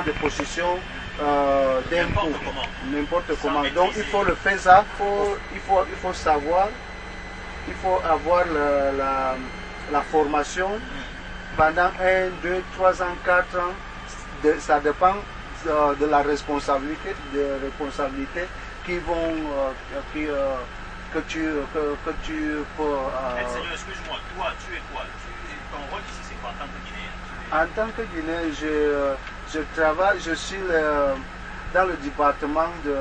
de possession d'impôts. N'importe comment. Donc il faut le faire ça, il faut savoir, il faut avoir la formation pendant 1, 2, 3 ans, 4 ans. Ça dépend de la responsabilité, qui vont que tu peux. Seigneur, excuse-moi, toi, tu es quoi? Ton rôle ici, c'est quoi en tant que Guinéen? En tant que Guinéen, je travaille, je suis dans le département de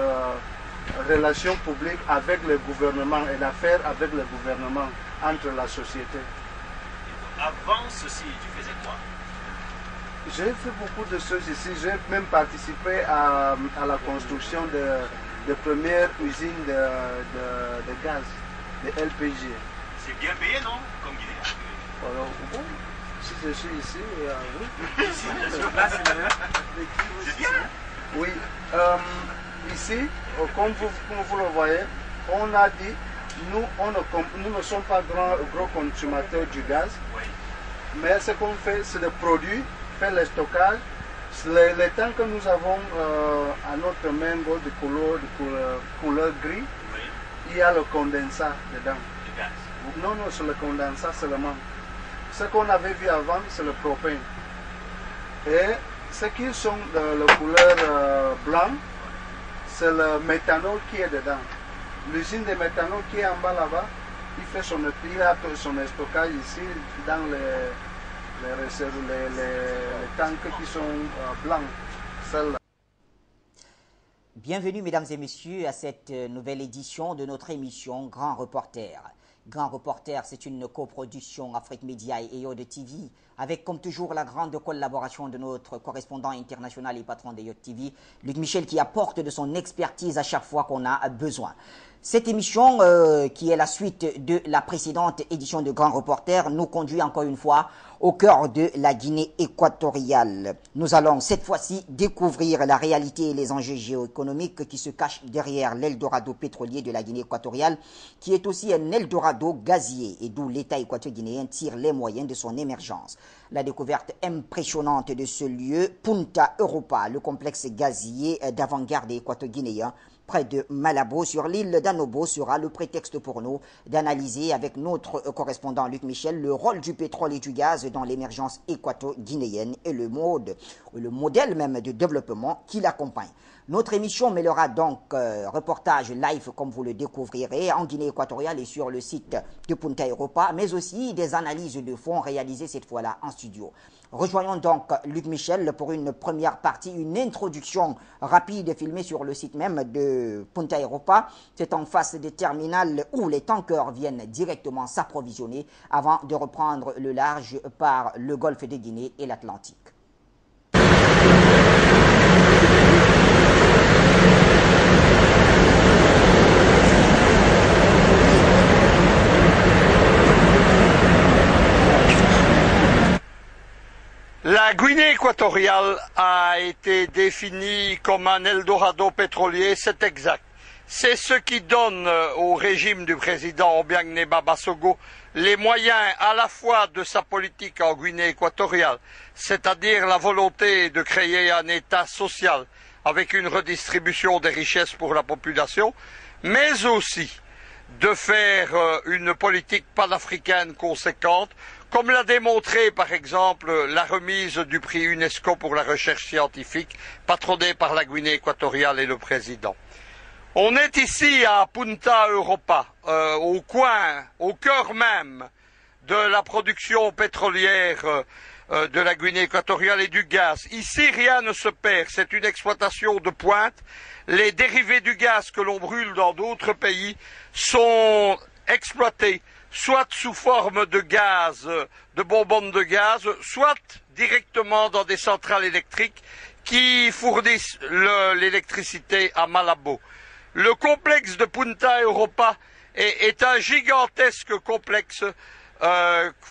relations publiques avec le gouvernement et d'affaires avec le gouvernement, entre la société. Avant ceci, tu faisais quoi? J'ai fait beaucoup de choses ici. J'ai même participé à la construction de premières usines de gaz, de LPG. C'est bien payé, non? Comme Guinée? Alors, bon, si je suis ici, oui. C'est bien. Oui. Ici, comme vous le voyez, on a dit, nous ne sommes pas gros consommateurs du gaz, Oui. mais ce qu'on fait, c'est de produire, faire le stockage. Le temps que nous avons à notre main de couleur gris, Oui. il y a le condensat dedans. Le gaz. Non, c'est le condensat seulement. Ce qu'on avait vu avant, c'est le propane. Et ce qui sont de couleur blanc, c'est le méthanol qui est dedans. L'usine de méthanol qui est en bas là-bas, il a son stockage ici dans les tanks qui sont blancs. Celle-là. Bienvenue mesdames et messieurs à cette nouvelle édition de notre émission Grand Reporter. Grand Reporter, c'est une coproduction Afrique Média et EOD TV, avec comme toujours la grande collaboration de notre correspondant international et patron d'EOD TV, Luc Michel, qui apporte de son expertise à chaque fois qu'on a besoin. Cette émission, qui est la suite de la précédente édition de Grand Reporter, nous conduit encore une fois au cœur de la Guinée équatoriale. Nous allons cette fois-ci découvrir la réalité et les enjeux géoéconomiques qui se cachent derrière l'Eldorado pétrolier de la Guinée équatoriale, qui est aussi un Eldorado gazier et d'où l'État équatorien tire les moyens de son émergence. La découverte impressionnante de ce lieu, Punta Europa, le complexe gazier d'avant-garde équato-guinéen, près de Malabo, sur l'île d'Anobo, sera le prétexte pour nous d'analyser avec notre correspondant Luc Michel le rôle du pétrole et du gaz dans l'émergence équato-guinéenne et le modèle même de développement qui l'accompagne. Notre émission mêlera donc reportage live, comme vous le découvrirez, en Guinée équatoriale et sur le site de Punta Europa, mais aussi des analyses de fond réalisées cette fois-là en studio. Rejoignons donc Luc Michel pour une première partie, une introduction rapide filmée sur le site même de Punta Europa. C'est en face des terminals où les tankers viennent directement s'approvisionner avant de reprendre le large par le golfe de Guinée et l'Atlantique. La Guinée équatoriale a été définie comme un Eldorado pétrolier, c'est exact. C'est ce qui donne au régime du président Obiang-Néba Basogo les moyens à la fois de sa politique en Guinée équatoriale, c'est-à-dire la volonté de créer un État social avec une redistribution des richesses pour la population, mais aussi de faire une politique panafricaine conséquente, comme l'a démontré par exemple la remise du prix UNESCO pour la recherche scientifique, patronnée par la Guinée équatoriale et le président. On est ici à Punta Europa, au cœur même de la production pétrolière de la Guinée équatoriale et du gaz. Ici, rien ne se perd, c'est une exploitation de pointe. Les dérivés du gaz que l'on brûle dans d'autres pays sont exploités soit sous forme de gaz, de bonbonnes de gaz, soit directement dans des centrales électriques qui fournissent l'électricité à Malabo. Le complexe de Punta Europa est un gigantesque complexe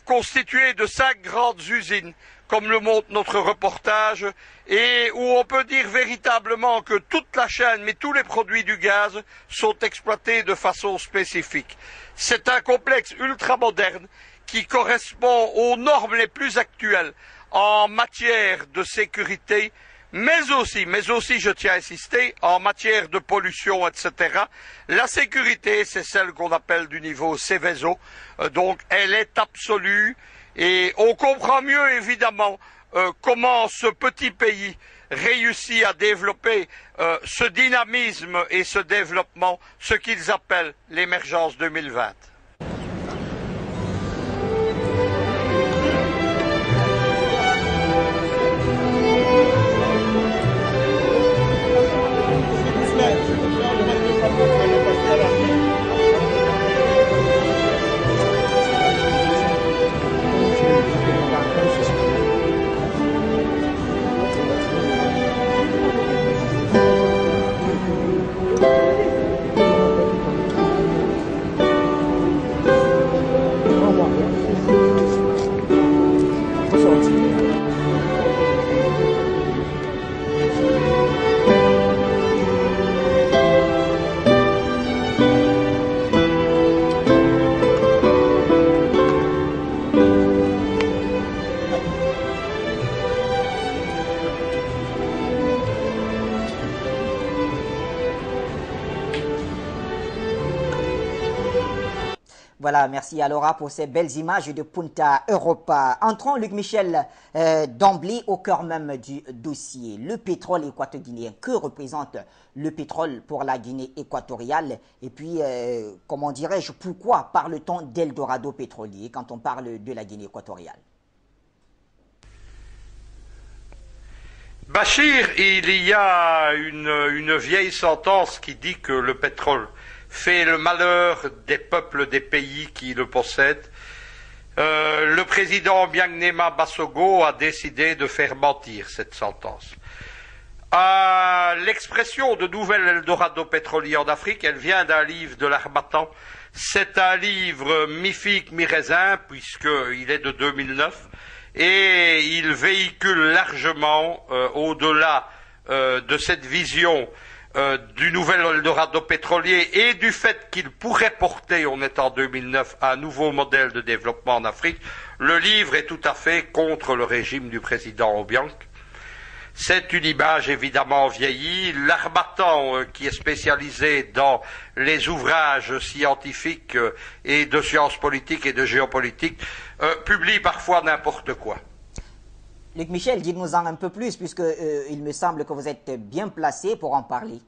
constitué de 5 grandes usines, comme le montre notre reportage, et où on peut dire véritablement que toute la chaîne, mais tous les produits du gaz, sont exploités de façon spécifique. C'est un complexe ultramoderne qui correspond aux normes les plus actuelles en matière de sécurité, mais aussi, je tiens à insister, en matière de pollution, etc., la sécurité, c'est celle qu'on appelle du niveau Seveso, donc elle est absolue, et on comprend mieux, évidemment, comment ce petit pays réussit à développer ce dynamisme et ce développement, ce qu'ils appellent l'émergence 2020. Voilà, merci à Laura pour ces belles images de Punta Europa. Entrons, Luc Michel, d'emblée au cœur même du dossier. Le pétrole équato-guinéen, que représente le pétrole pour la Guinée équatoriale? Et puis, comment dirais-je, pourquoi parle-t-on d'Eldorado pétrolier quand on parle de la Guinée équatoriale? Bachir, il y a une vieille sentence qui dit que le pétrole fait le malheur des peuples des pays qui le possèdent. Le président Biangnema Bassogo a décidé de faire mentir cette sentence. L'expression de nouvel Eldorado pétrolier en Afrique, elle vient d'un livre de l'Harmattan. C'est un livre mi-figue, mi-raisin, puisqu'il est de 2009, et il véhicule largement, au-delà de cette vision du nouvel Eldorado pétrolier et du fait qu'il pourrait porter, on est en 2009, un nouveau modèle de développement en Afrique, le livre est tout à fait contre le régime du président Obiang. C'est une image évidemment vieillie. L'Harmattan, qui est spécialisé dans les ouvrages scientifiques et de sciences politiques et de géopolitique, publie parfois n'importe quoi. Luc Michel, dites-nous-en un peu plus, puisque il me semble que vous êtes bien placé pour en parler.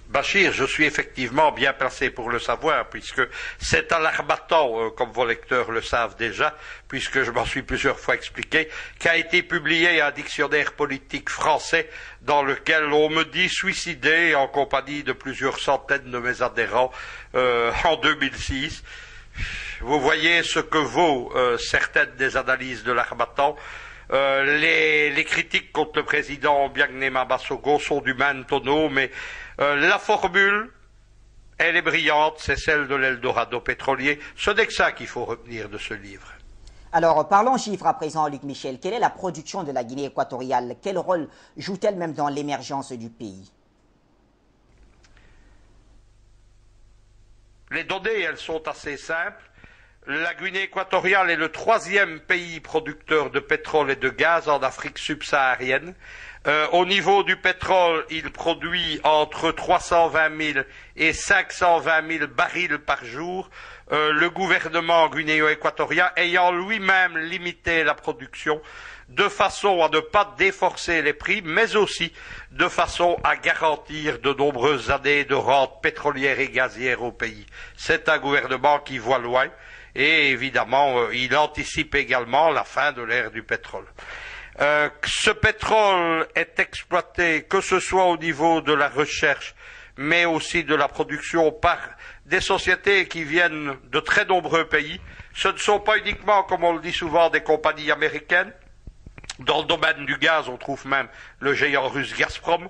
Bachir, je suis effectivement bien placé pour le savoir, puisque c'est à l'Harmattan, comme vos lecteurs le savent déjà, puisque je m'en suis plusieurs fois expliqué, qu'a été publié un dictionnaire politique français dans lequel on me dit suicider en compagnie de plusieurs centaines de mes adhérents en 2006. Vous voyez ce que vaut certaines des analyses de l'Harmattan. Les critiques contre le président Biangnema Bassogo sont du même tonneau, mais la formule, elle est brillante, c'est celle de l'Eldorado pétrolier. Ce n'est que ça qu'il faut retenir de ce livre. Alors, parlons chiffres à présent, Luc Michel. Quelle est la production de la Guinée équatoriale? Quel rôle joue-t-elle même dans l'émergence du pays? Les données, elles sont assez simples. La Guinée équatoriale est le 3e pays producteur de pétrole et de gaz en Afrique subsaharienne. Au niveau du pétrole, il produit entre 320 000 et 520 000 barils par jour. Le gouvernement guinéo-équatorien ayant lui-même limité la production de façon à ne pas déforcer les prix, mais aussi de façon à garantir de nombreuses années de rente pétrolière et gazière au pays. C'est un gouvernement qui voit loin. Et évidemment, il anticipe également la fin de l'ère du pétrole. Ce pétrole est exploité, que ce soit au niveau de la recherche, mais aussi de la production par des sociétés qui viennent de très nombreux pays. Ce ne sont pas uniquement, comme on le dit souvent, des compagnies américaines. Dans le domaine du gaz, on trouve même le géant russe Gazprom.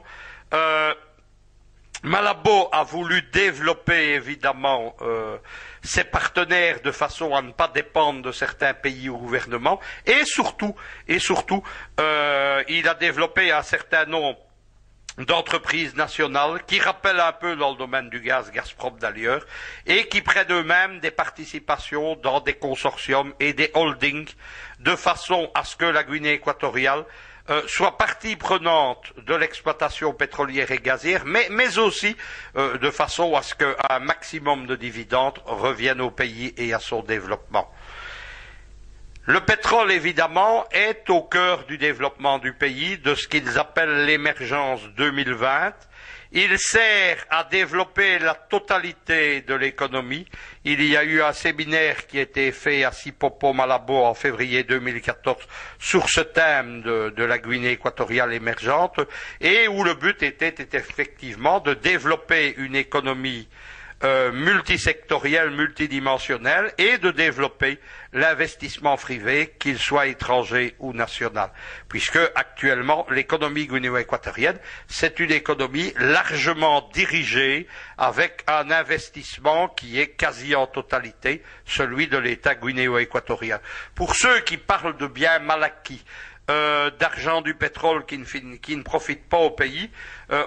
Malabo a voulu développer évidemment ses partenaires de façon à ne pas dépendre de certains pays ou gouvernements et surtout il a développé un certain nombre d'entreprises nationales qui rappellent un peu dans le domaine du gaz Gazprom d'ailleurs et qui prennent eux-mêmes des participations dans des consortiums et des holdings de façon à ce que la Guinée équatoriale soit partie prenante de l'exploitation pétrolière et gazière, mais aussi de façon à ce qu'un maximum de dividendes reviennent au pays et à son développement. Le pétrole, évidemment, est au cœur du développement du pays, de ce qu'ils appellent l'émergence 2020. Il sert à développer la totalité de l'économie. Il y a eu un séminaire qui a été fait à Sipopo, Malabo, en février 2014 sur ce thème de la Guinée équatoriale émergente et où le but était effectivement de développer une économie multisectorielle, multidimensionnelle et de développer l'investissement privé, qu'il soit étranger ou national. Puisque actuellement, l'économie guinéo-équatorienne, c'est une économie largement dirigée avec un investissement qui est quasi en totalité celui de l'État guinéo-équatorien. Pour ceux qui parlent de biens mal acquis, d'argent du pétrole qui ne profite pas au pays,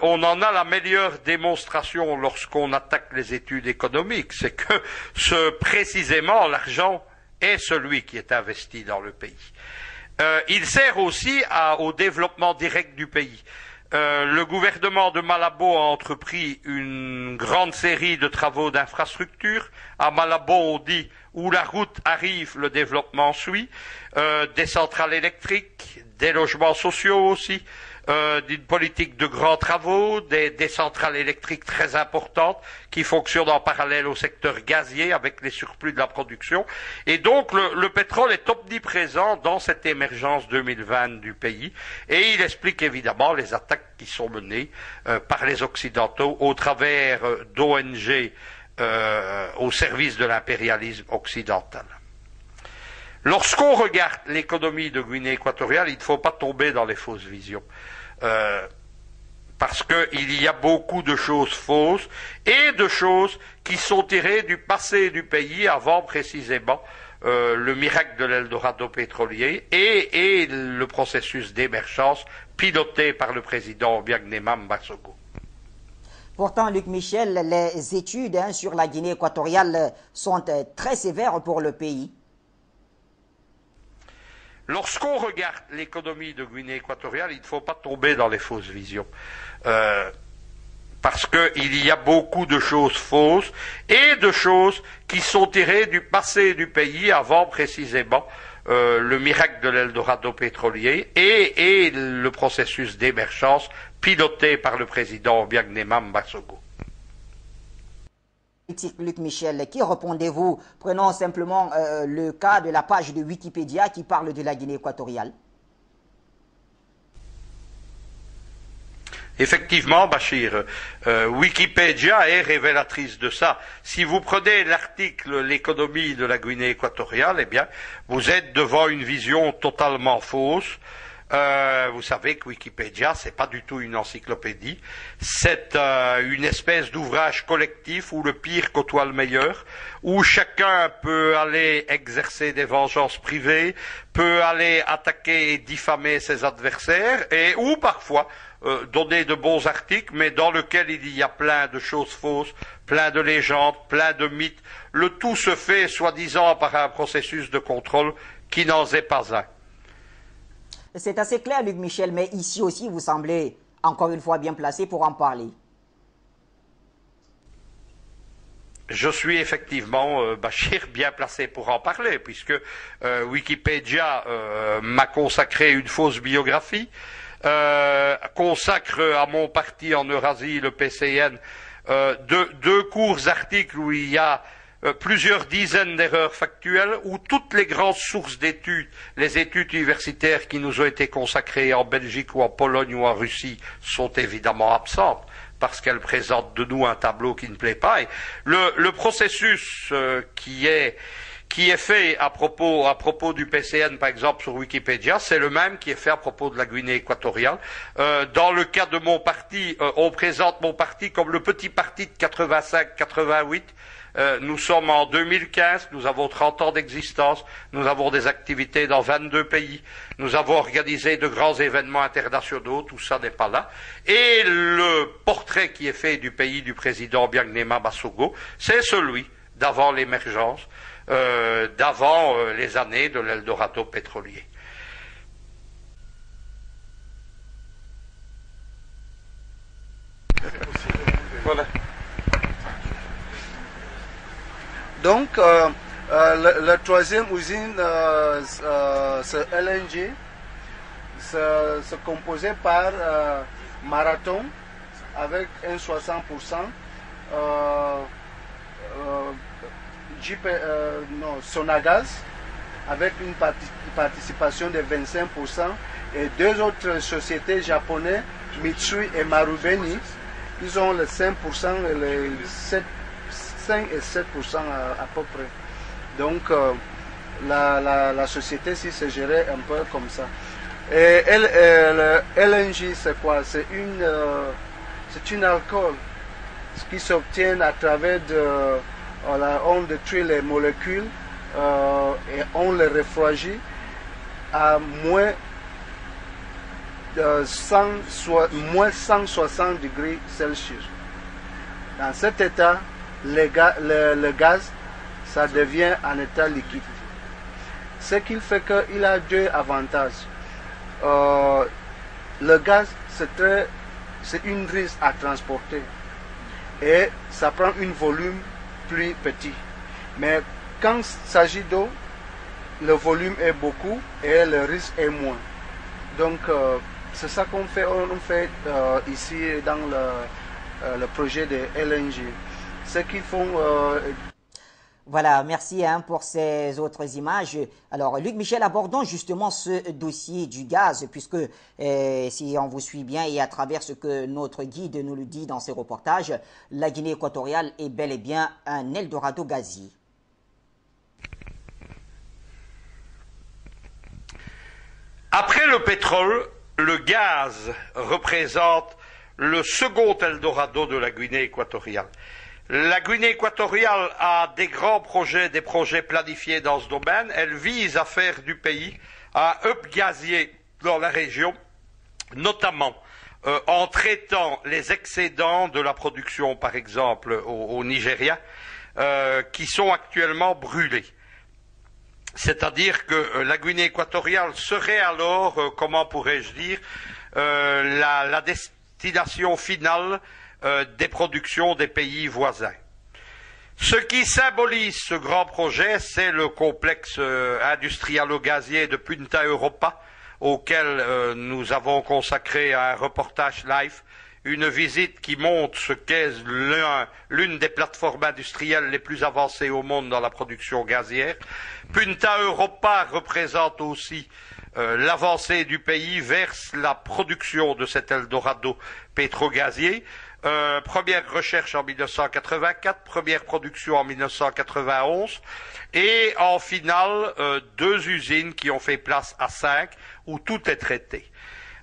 on en a la meilleure démonstration lorsqu'on attaque les études économiques, c'est que précisément l'argent est celui qui est investi dans le pays. Il sert aussi au développement direct du pays. Le gouvernement de Malabo a entrepris une grande série de travaux d'infrastructure. À Malabo, on dit où la route arrive, le développement suit. Des centrales électriques, des logements sociaux aussi, d'une politique de grands travaux, des centrales électriques très importantes qui fonctionnent en parallèle au secteur gazier avec les surplus de la production. Et donc le pétrole est omniprésent dans cette émergence 2020 du pays et il explique évidemment les attaques qui sont menées par les Occidentaux au travers d'ONG au service de l'impérialisme occidental. Lorsqu'on regarde l'économie de Guinée équatoriale, il ne faut pas tomber dans les fausses visions. Parce qu'il y a beaucoup de choses fausses et de choses qui sont tirées du passé du pays avant précisément le miracle de l'Eldorado pétrolier et le processus d'émergence piloté par le président Obiang-Nema Mbasogo. Pourtant, Luc Michel, les études sur la Guinée équatoriale sont très sévères pour le pays. Lorsqu'on regarde l'économie de Guinée équatoriale, il ne faut pas tomber dans les fausses visions. Parce qu'il y a beaucoup de choses fausses et de choses qui sont tirées du passé du pays avant précisément le miracle de l'Eldorado pétrolier et le processus d'émergence piloté par le président Obiang-Nema Mbasogo. Luc Michel, qui répondez-vous? Prenons simplement le cas de la page de Wikipédia qui parle de la Guinée équatoriale. Effectivement, Bachir, Wikipédia est révélatrice de ça. Si vous prenez l'article « L'économie de la Guinée équatoriale », eh bien, vous êtes devant une vision totalement fausse. Vous savez que Wikipédia, c'est pas du tout une encyclopédie, c'est une espèce d'ouvrage collectif où le pire côtoie le meilleur, où chacun peut aller exercer des vengeances privées, peut aller attaquer et diffamer ses adversaires, et où parfois donner de bons articles, mais dans lequel il y a plein de choses fausses, plein de légendes, plein de mythes. Le tout se fait soi-disant par un processus de contrôle qui n'en est pas un. C'est assez clair, Luc Michel, mais ici aussi, vous semblez encore une fois bien placé pour en parler. Je suis effectivement, Bachir, bien placé pour en parler, puisque Wikipédia m'a consacré une fausse biographie, consacre à mon parti en Eurasie, le PCN, deux courts articles où il y a plusieurs dizaines d'erreurs factuelles, où toutes les grandes sources d'études, les études universitaires qui nous ont été consacrées en Belgique ou en Pologne ou en Russie, sont évidemment absentes, parce qu'elles présentent de nous un tableau qui ne plaît pas. Et le processus qui est fait à propos du PCN, par exemple, sur Wikipédia, c'est le même qui est fait à propos de la Guinée équatoriale. Dans le cas de mon parti, on présente mon parti comme le petit parti de 85-88, Nous sommes en 2015, nous avons 30 ans d'existence, nous avons des activités dans 22 pays, nous avons organisé de grands événements internationaux, tout ça n'est pas là. Et le portrait qui est fait du pays du président Biagnema Basogo, c'est celui d'avant l'émergence, d'avant les années de l'Eldorado pétrolier. Voilà. Donc, la troisième usine, c'est LNG, c'est composé par Marathon avec un 60%, Sonagaz avec une participation de 25% et deux autres sociétés japonaises, Mitsui et Marubeni, ils ont le 5% et le 5 et 7% à peu près. Donc la société si se gérait un peu comme ça. Et le LNG c'est quoi? C'est une alcool qui s'obtient à travers on détruit les molécules et on les refroidit à moins 160 degrés Celsius. Dans cet état, le gaz, ça devient en état liquide. Ce qui fait qu'il a deux avantages. Le gaz, c'est une risque à transporter et ça prend un volume plus petit. Mais quand il s'agit d'eau, le volume est beaucoup et le risque est moins. Donc, c'est ça qu'on fait, ici dans le projet de LNG. Ce qu'ils font... Voilà, merci pour ces autres images. Alors, Luc Michel, abordons justement ce dossier du gaz, puisque si on vous suit bien et à travers ce que notre guide nous le dit dans ses reportages, la Guinée équatoriale est bel et bien un Eldorado gazier. Après le pétrole, le gaz représente le second Eldorado de la Guinée équatoriale. La Guinée équatoriale a des grands projets, des projets planifiés dans ce domaine. Elle vise à faire du pays un hub gazier dans la région, notamment en traitant les excédents de la production, par exemple, au Nigeria, qui sont actuellement brûlés. C'est-à-dire que la Guinée équatoriale serait alors, comment pourrais-je dire, la destination finale des productions des pays voisins. Ce qui symbolise ce grand projet, c'est le complexe industrialo-gazier de Punta Europa, auquel nous avons consacré un reportage live, une visite qui montre ce qu'est l'une des plateformes industrielles les plus avancées au monde dans la production gazière. Punta Europa représente aussi l'avancée du pays vers la production de cet Eldorado pétrogazier. Première recherche en 1984, première production en 1991 et en finale 2 usines qui ont fait place à 5 où tout est traité.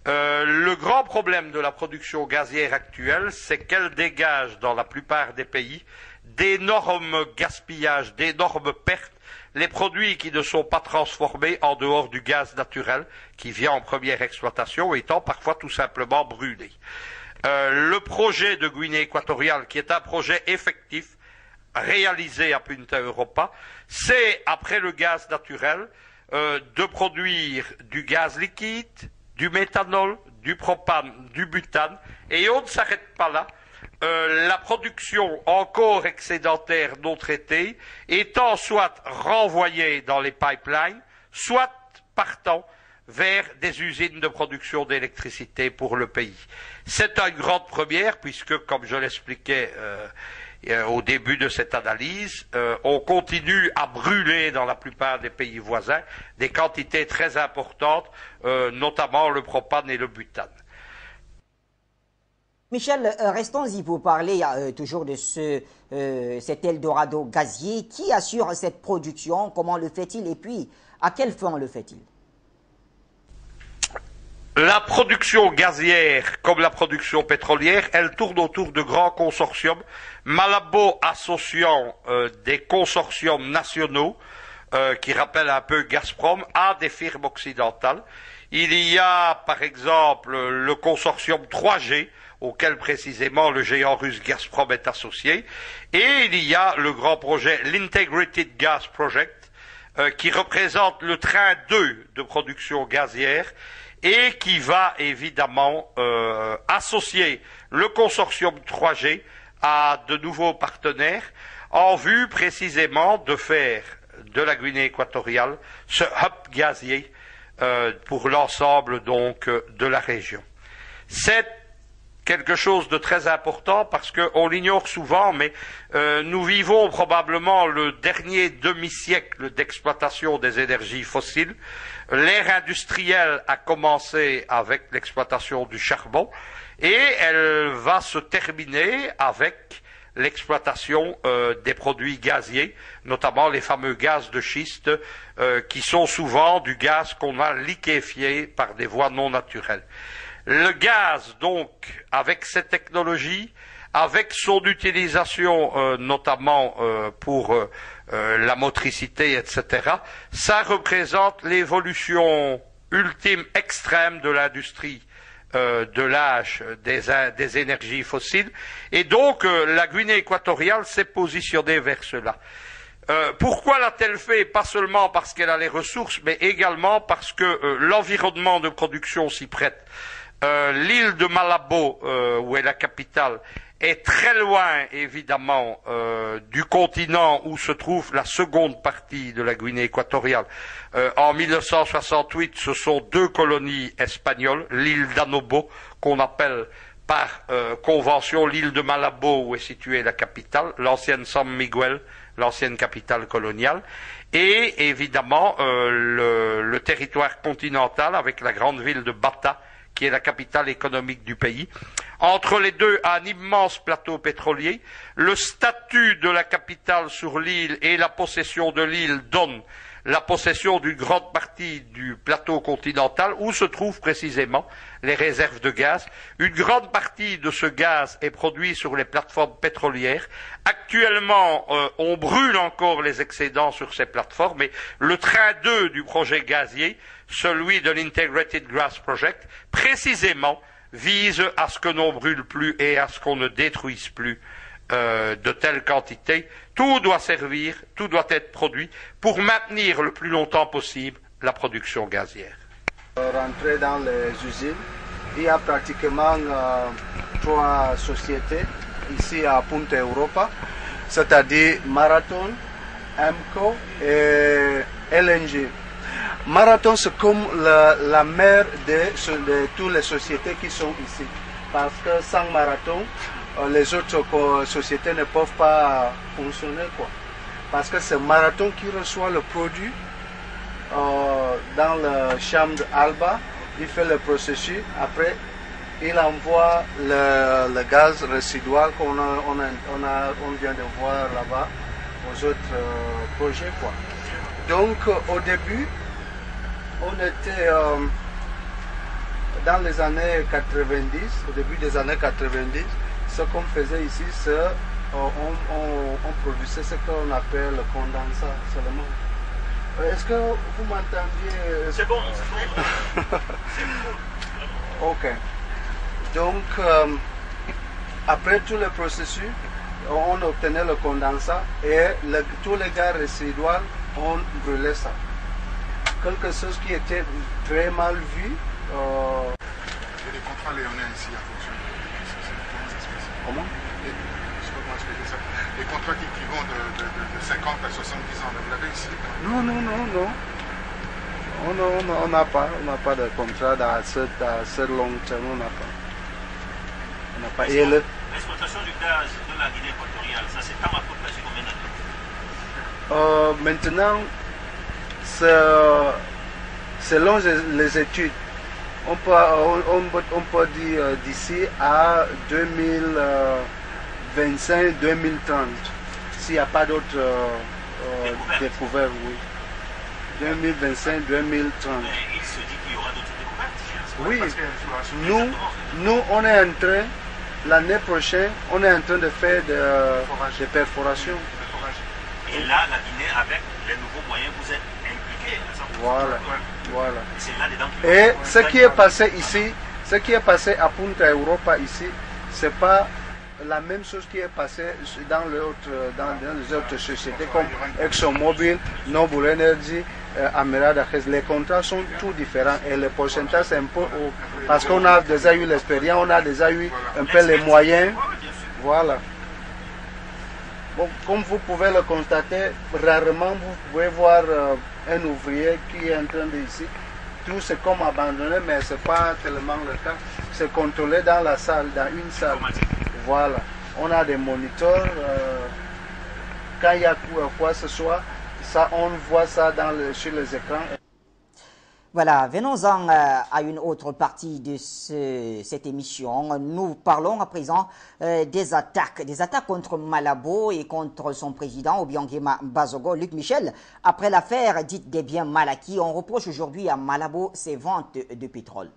Le grand problème de la production gazière actuelle, c'est qu'elle dégage dans la plupart des pays d'énormes gaspillages, d'énormes pertes, les produits qui ne sont pas transformés en dehors du gaz naturel qui vient en première exploitation étant parfois tout simplement brûlés. Le projet de Guinée équatoriale, qui est un projet effectif, réalisé à Punta Europa, c'est, après le gaz naturel, de produire du gaz liquide, du méthanol, du propane, du butane, et on ne s'arrête pas là. La production encore excédentaire non traitée étant soit renvoyée dans les pipelines, soit partant vers des usines de production d'électricité pour le pays. C'est une grande première puisque, comme je l'expliquais au début de cette analyse, on continue à brûler dans la plupart des pays voisins des quantités très importantes, notamment le propane et le butane. Michel, restons-y pour parler toujours de cet Eldorado gazier. Qui assure cette production? Comment le fait-il? Et puis, à quelle fin le fait-il? La production gazière, comme la production pétrolière, elle tourne autour de grands consortiums, Malabo associant des consortiums nationaux, qui rappellent un peu Gazprom, à des firmes occidentales. Il y a, par exemple, le consortium 3G, auquel précisément le géant russe Gazprom est associé, et il y a le grand projet, l'Integrated Gas Project, qui représente le train 2 de production gazière, et qui va évidemment associer le consortium 3G à de nouveaux partenaires, en vue précisément de faire de la Guinée équatoriale ce hub gazier pour l'ensemble donc de la région. C'est quelque chose de très important parce qu'on l'ignore souvent, mais nous vivons probablement le dernier demi-siècle d'exploitation des énergies fossiles. L'ère industrielle a commencé avec l'exploitation du charbon et elle va se terminer avec l'exploitation des produits gaziers, notamment les fameux gaz de schiste qui sont souvent du gaz qu'on a liquéfié par des voies non naturelles. Le gaz, donc, avec cette technologie, avec son utilisation notamment pour la motricité, etc., ça représente l'évolution ultime extrême de l'industrie de l'âge des énergies fossiles, et donc la Guinée équatoriale s'est positionnée vers cela. Pourquoi l'a-t-elle fait? Pas seulement parce qu'elle a les ressources, mais également parce que l'environnement de production s'y prête. L'île de Malabo, où est la capitale, est très loin, évidemment, du continent où se trouve la seconde partie de la Guinée équatoriale. En 1968, ce sont deux colonies espagnoles, l'île d'Anobo, qu'on appelle par convention l'île de Malabo, où est située la capitale, l'ancienne San Miguel, l'ancienne capitale coloniale, et évidemment le territoire continental avec la grande ville de Bata, qui est la capitale économique du pays. Entre les deux, un immense plateau pétrolier. Le statut de la capitale sur l'île et la possession de l'île donnent la possession d'une grande partie du plateau continental où se trouvent précisément les réserves de gaz. Une grande partie de ce gaz est produit sur les plateformes pétrolières. Actuellement, on brûle encore les excédents sur ces plateformes, mais le train 2 du projet gazier, celui de l'Integrated Gas Project, précisément vise à ce que l'on brûle plus et à ce qu'on ne détruise plus de telles quantités. Tout doit servir, tout doit être produit pour maintenir le plus longtemps possible la production gazière. Rentrer dans les usines, il y a pratiquement 3 sociétés ici à Punta Europa, c'est-à-dire Marathon, EMCO et LNG. Marathon, c'est comme la mère de toutes les sociétés qui sont ici. Parce que sans Marathon, les autres sociétés ne peuvent pas fonctionner, quoi. Parce que c'est Marathon qui reçoit le produit dans la chambre d'Alba, il fait le processus, après il envoie le gaz résidual qu'on vient de voir là-bas aux autres projets, quoi. Donc au début, on était dans les années 90, au début des années 90, ce qu'on faisait ici, c'est on produisait ce qu'on appelle le condensat seulement. Est-ce que vous m'entendiez? C'est bon, c'est bon. Ok. Donc, après tout le processus, on obtenait le condensat et tous les gaz résiduels, on brûlait ça. Quelque chose qui était très mal vu. Il y a des contrats léonins ici à fonction de... Comment? Je ne sais pas comment expliquer ça. Des contrats qui vont de 50 à 70 ans. Vous l'avez ici? Non. On n'a pas de contrat dans ce long terme. On n'a pas. L'exploitation du gaz de la Guinée équatoriale, ça s'étend à peu près sur combien d'années? Maintenant, selon les études, on peut dire d'ici à 2025-2030, s'il n'y a pas d'autres découvertes, oui. 2025-2030. Mais il se dit qu'il y aura d'autres découvertes. Oui, Parce que sur la- nous, on est en train, l'année prochaine, on est en train de faire des perforations. Et là, la Guinée, avec les nouveaux moyens, vous êtes impliqués à 100%. Voilà, voilà. Et c'est là-dedans qu'il Et faut- ce qui est passé ici, ce qui est passé à Punta Europa ici, c'est pas la même chose qui est passée dans les autres sociétés comme ExxonMobil, Noble Energy, Amiral d'Afrique. Les contrats sont tout différents et le pourcentage c'est un peu haut. Parce qu'on a déjà eu l'expérience, on a déjà eu un peu les moyens. Voilà. Bon, comme vous pouvez le constater, rarement vous pouvez voir un ouvrier qui est en train de ici. Tout c'est comme abandonné, mais ce n'est pas tellement le cas. C'est contrôlé dans la salle, dans une salle. Voilà. On a des moniteurs. Quand il y a quoi que ce soit, ça, on voit ça sur les écrans. Voilà, venons-en à une autre partie de cette émission. Nous parlons à présent des attaques contre Malabo et contre son président, Obiangema Bazogo. Luc Michel, après l'affaire dite des biens mal acquis, on reproche aujourd'hui à Malabo ses ventes de pétrole.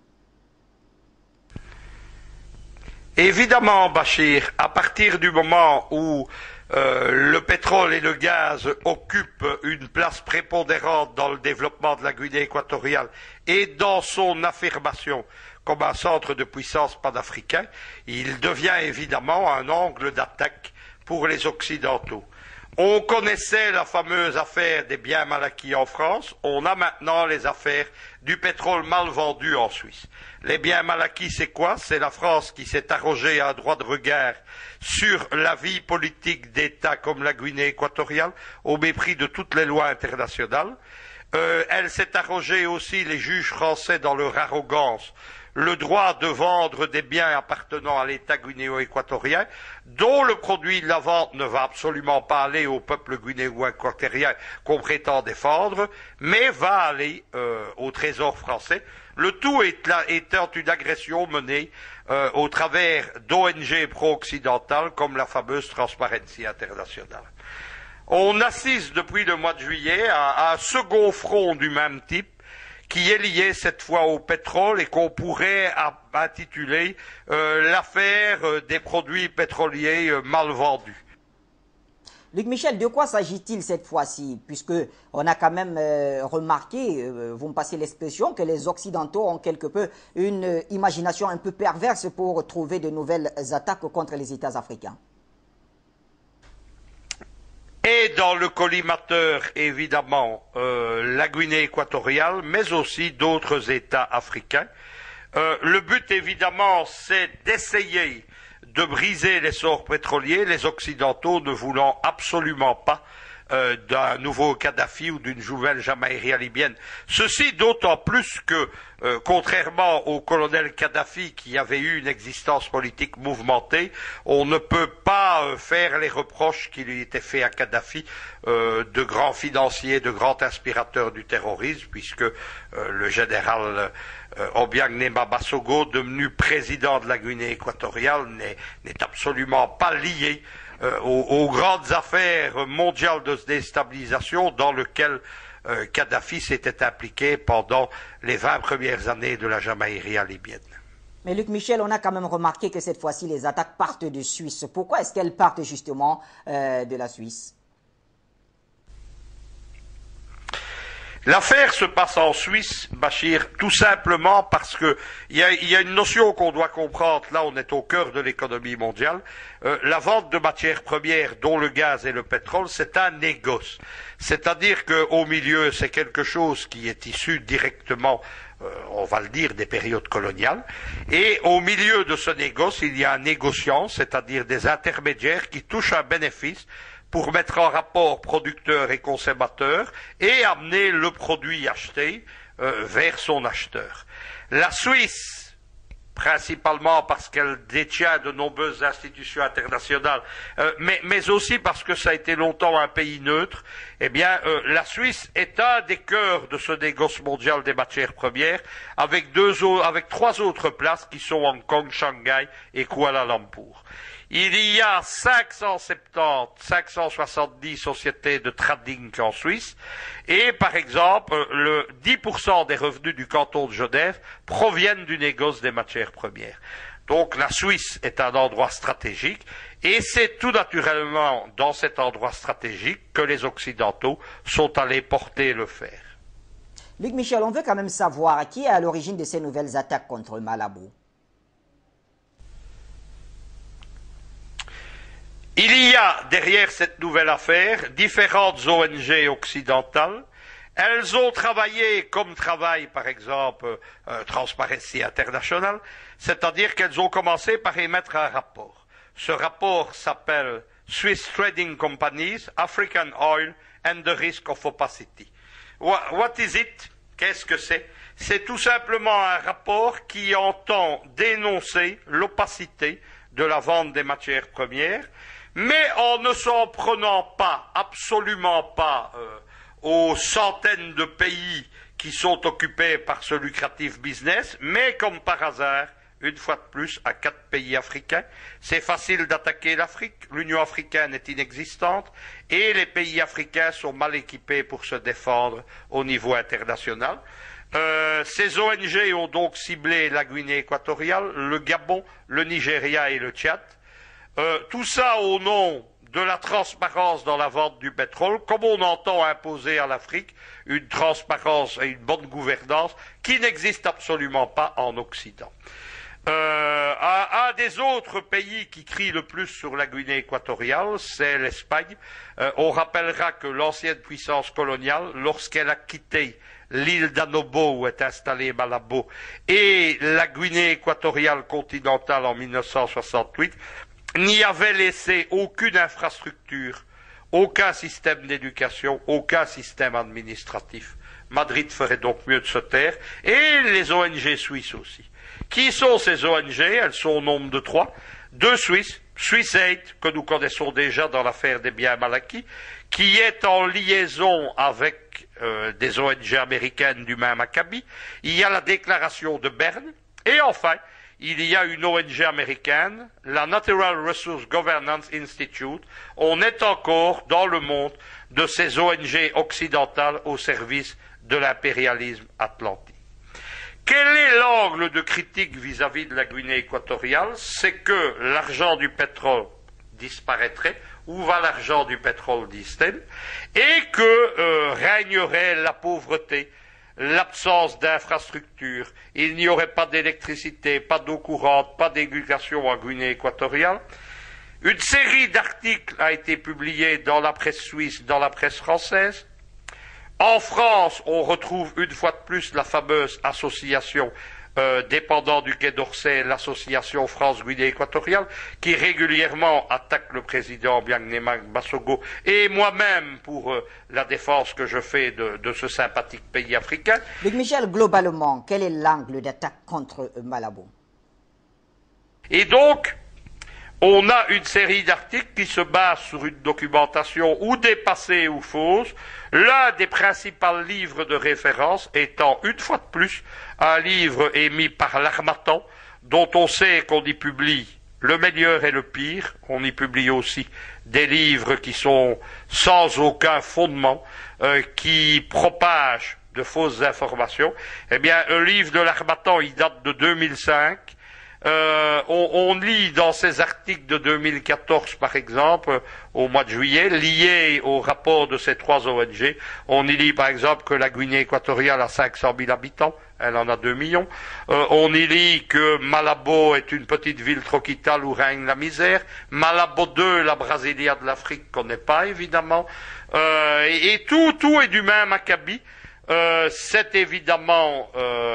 Évidemment, Bachir, à partir du moment où le pétrole et le gaz occupent une place prépondérante dans le développement de la Guinée équatoriale et dans son affirmation comme un centre de puissance panafricain, il devient évidemment un angle d'attaque pour les Occidentaux. On connaissait la fameuse affaire des biens mal acquis en France, on a maintenant les affaires du pétrole mal vendu en Suisse. Les biens mal acquis, c'est quoi? C'est la France qui s'est arrogée un droit de regard sur la vie politique d'États comme la Guinée équatoriale, au mépris de toutes les lois internationales. Elle s'est arrogée aussi, les juges français, dans leur arrogance, le droit de vendre des biens appartenant à l'État guinéo-équatorien, dont le produit de la vente ne va absolument pas aller au peuple guinéo-équatorien qu'on prétend défendre, mais va aller au Trésor français. Le tout étant une agression menée au travers d'ONG pro-occidentales comme la fameuse Transparency International. On assiste depuis le mois de juillet à un second front du même type, qui est lié cette fois au pétrole et qu'on pourrait intituler l'affaire des produits pétroliers mal vendus. Luc Michel, de quoi s'agit-il cette fois-ci? Puisque on a quand même remarqué, vous me passez l'expression, que les Occidentaux ont quelque peu une imagination un peu perverse pour trouver de nouvelles attaques contre les États africains. Et dans le collimateur, évidemment, la Guinée équatoriale, mais aussi d'autres États africains. Le but, évidemment, c'est d'essayer de briser l'essor pétrolier, les Occidentaux ne voulant absolument pas d'un nouveau Kadhafi ou d'une nouvelle Jamaïria libyenne. Ceci d'autant plus que, contrairement au colonel Kadhafi qui avait eu une existence politique mouvementée, on ne peut pas faire les reproches qui lui étaient faits à Kadhafi de grand financier, de grand inspirateur du terrorisme, puisque le général Obiang-Nema Basogo, devenu président de la Guinée équatoriale, n'est absolument pas lié aux grandes affaires mondiales de déstabilisation dans lesquelles Kadhafi s'était impliqué pendant les 20 premières années de la Jamaïria libyenne. Mais Luc Michel, on a quand même remarqué que cette fois-ci, les attaques partent de Suisse. Pourquoi est-ce qu'elles partent justement de la Suisse? L'affaire se passe en Suisse, Bachir, tout simplement parce que il y a une notion qu'on doit comprendre. Là, on est au cœur de l'économie mondiale. La vente de matières premières, dont le gaz et le pétrole, c'est un négoce. C'est-à-dire qu'au milieu, c'est quelque chose qui est issu directement, on va le dire, des périodes coloniales. Et au milieu de ce négoce, il y a un négociant, c'est-à-dire des intermédiaires qui touchent un bénéfice pour mettre en rapport producteurs et consommateurs et amener le produit acheté vers son acheteur. La Suisse principalement parce qu'elle détient de nombreuses institutions internationales, mais aussi parce que ça a été longtemps un pays neutre, eh bien, la Suisse est un des cœurs de ce négoce mondial des matières premières, avec trois autres places qui sont Hong Kong, Shanghai et Kuala Lumpur. Il y a 570 sociétés de trading en Suisse et, par exemple, 10% des revenus du canton de Genève proviennent du négoce des matières premières. Donc la Suisse est un endroit stratégique et c'est tout naturellement dans cet endroit stratégique que les Occidentaux sont allés porter le fer. Luc Michel, on veut quand même savoir qui est à l'origine de ces nouvelles attaques contre Malabo. Il y a derrière cette nouvelle affaire différentes ONG occidentales. Elles ont travaillé comme travaille par exemple Transparency International, c'est-à-dire qu'elles ont commencé par émettre un rapport. Ce rapport s'appelle Swiss Trading Companies, African Oil and the Risk of Opacity. What is it? Qu'est-ce que c'est? C'est tout simplement un rapport qui entend dénoncer l'opacité de la vente des matières premières, mais en ne s'en prenant pas, absolument pas, aux centaines de pays qui sont occupés par ce lucratif business, mais comme par hasard, une fois de plus, à 4 pays africains. C'est facile d'attaquer l'Afrique, l'Union africaine est inexistante, et les pays africains sont mal équipés pour se défendre au niveau international. Ces ONG ont donc ciblé la Guinée équatoriale, le Gabon, le Nigeria et le Tchad. Tout ça au nom de la transparence dans la vente du pétrole, comme on entend imposer à l'Afrique une transparence et une bonne gouvernance qui n'existe absolument pas en Occident. Un des autres pays qui crie le plus sur la Guinée équatoriale, c'est l'Espagne. On rappellera que l'ancienne puissance coloniale, lorsqu'elle a quitté l'île d'Anobo où est installé Malabo et la Guinée équatoriale continentale en 1968, n'y avait laissé aucune infrastructure, aucun système d'éducation, aucun système administratif. Madrid ferait donc mieux de se taire, et les ONG suisses aussi. Qui sont ces ONG? Elles sont au nombre de 3. 2 Suisses, SwissAid, que nous connaissons déjà dans l'affaire des biens mal acquis, qui est en liaison avec des ONG américaines du même acabit. Il y a la déclaration de Berne, et enfin, il y a une ONG américaine, la Natural Resource Governance Institute. On est encore dans le monde de ces ONG occidentales au service de l'impérialisme atlantique. Quel est l'angle de critique vis-à-vis de la Guinée équatoriale? C'est que l'argent du pétrole disparaîtrait. Où va l'argent du pétrole, disent-elles? Et que régnerait la pauvreté, l'absence d'infrastructures, il n'y aurait pas d'électricité, pas d'eau courante, pas d'éducation en Guinée équatoriale. Une série d'articles a été publiée dans la presse suisse, dans la presse française. En France, on retrouve une fois de plus la fameuse association dépendant du Quai d'Orsay, l'association France-Guinée équatoriale, qui régulièrement attaque le président Biagnema Bassogo et moi-même pour la défense que je fais de ce sympathique pays africain. Luc Michel, globalement, quel est l'angle d'attaque contre Malabo? Et donc, on a une série d'articles qui se basent sur une documentation ou dépassée ou fausse, l'un des principaux livres de référence étant, une fois de plus, un livre émis par l'Harmattan, dont on sait qu'on y publie le meilleur et le pire. On y publie aussi des livres qui sont sans aucun fondement, qui propagent de fausses informations. Eh bien, un livre de l'Harmattan, il date de 2005. On lit dans ces articles de 2014, par exemple, au mois de juillet, liés au rapport de ces 3 ONG, on y lit par exemple que la Guinée équatoriale a 500 000 habitants, elle en a 2 millions. On y lit que Malabo est une petite ville tropicale où règne la misère. Malabo 2, la Brasilia de l'Afrique, connaît pas évidemment. Et tout est du même acabit. C'est évidemment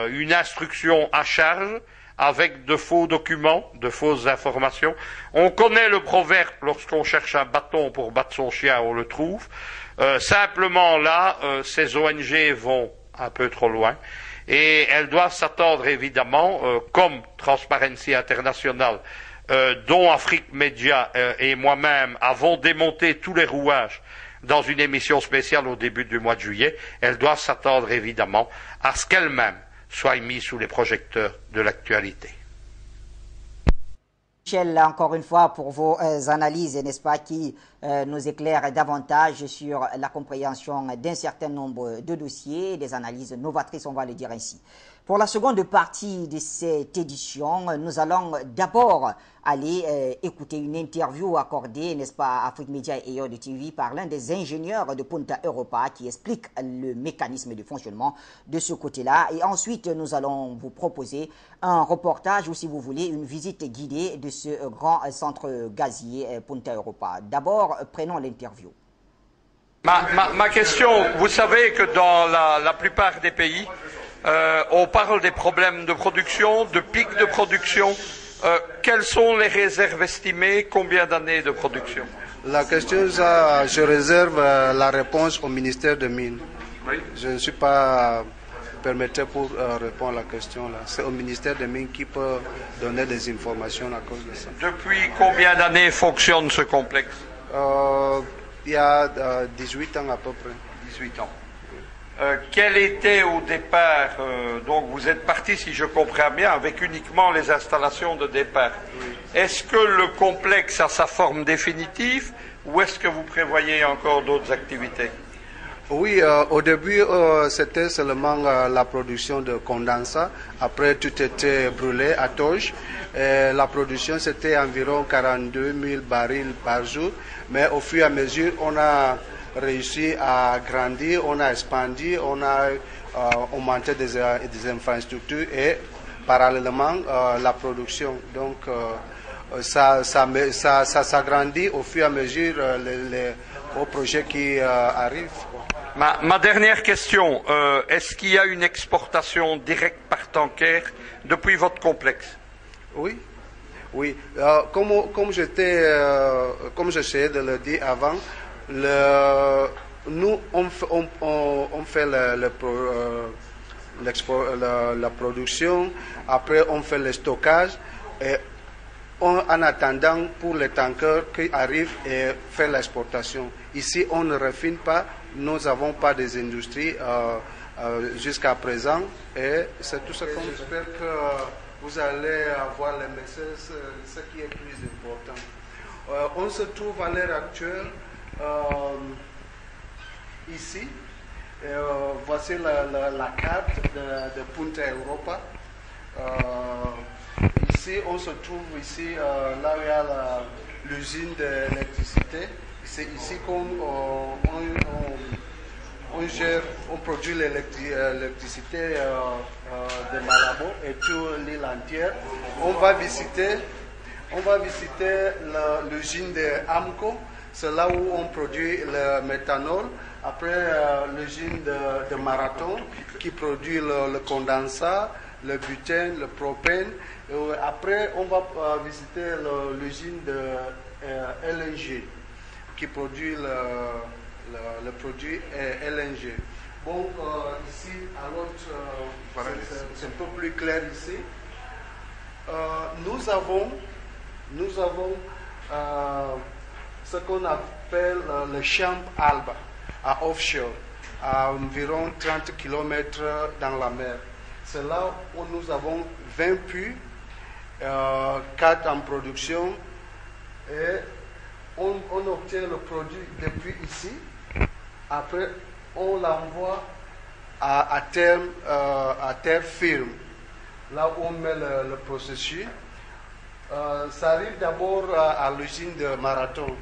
une instruction à charge, avec de faux documents, de fausses informations. On connaît le proverbe, lorsqu'on cherche un bâton pour battre son chien, on le trouve. Simplement là, ces ONG vont un peu trop loin. Et elles doivent s'attendre évidemment, comme Transparency International, dont Afrique Média et moi-même avons démonté tous les rouages dans une émission spéciale au début du mois de juillet, elles doivent s'attendre évidemment à ce qu'elles-mêmes soient mises sous les projecteurs de l'actualité. Michel, encore une fois, pour vos analyses, n'est-ce pas, qui nous éclairent davantage sur la compréhension d'un certain nombre de dossiers, des analyses novatrices, on va le dire ainsi. Pour la seconde partie de cette édition, nous allons d'abord aller écouter une interview accordée, n'est-ce pas, à Afrique Média et Eyo de TV par l'un des ingénieurs de Punta Europa qui explique le mécanisme de fonctionnement de ce côté-là. Et ensuite, nous allons vous proposer un reportage ou, si vous voulez, une visite guidée de ce grand centre gazier Punta Europa. D'abord, prenons l'interview. Ma question, vous savez que dans la plupart des pays, on parle des problèmes de production, de pics de production. Quelles sont les réserves estimées? Combien d'années de production? La question, je réserve la réponse au ministère des Mines. Oui. Je ne suis pas permetté pour répondre à la question là. C'est au ministère des Mines qui peut donner des informations à cause de ça. Depuis combien d'années fonctionne ce complexe? Il y a 18 ans à peu près. 18 ans. Quel était au départ, donc vous êtes parti, si je comprends bien, avec uniquement les installations de départ. Oui. Est-ce que le complexe a sa forme définitive ou est-ce que vous prévoyez encore d'autres activités? Oui, au début, c'était seulement la production de condensat. Après, tout était brûlé à Toge. La production, c'était environ 42 000 barils par jour. Mais au fur et à mesure, on a réussi à grandir, on a expandi, on a augmenté des infrastructures et parallèlement la production. Donc, ça s'agrandit au fur et à mesure aux projets qui arrivent. Ma dernière question, est-ce qu'il y a une exportation directe par tanker depuis votre complexe? Oui, oui. Comme j'essayais de le dire avant, nous on fait la production, après on fait le stockage et en attendant pour les tankers qui arrivent et faire l'exportation. Ici on ne refine pas, nous n'avons pas des industries jusqu'à présent et c'est tout ce qu'on fait. J'espère que vous allez avoir les messages, ce qui est plus important. On se trouve à l'heure actuelle ici. Voici la carte de Punta Europa. Ici, on se trouve ici, là où il y a l'usine d'électricité. C'est ici qu'on on produit l'électricité de Malabo et toute l'île entière. On va visiter l'usine de Amco. C'est là où on produit le méthanol. Après, l'usine de Marathon qui produit le condensat, le butane, le propane. Après, on va visiter l'usine de LNG qui produit le produit LNG. Bon, ici, à l'autre, c'est un peu plus clair ici. Nous avons ce qu'on appelle le champ Alba à offshore, à environ 30 km dans la mer. C'est là où nous avons 20 puits, 4 en production, et on obtient le produit depuis ici. Après, on l'envoie à terre ferme, là où on met le processus. Ça arrive d'abord à l'usine de Marathon.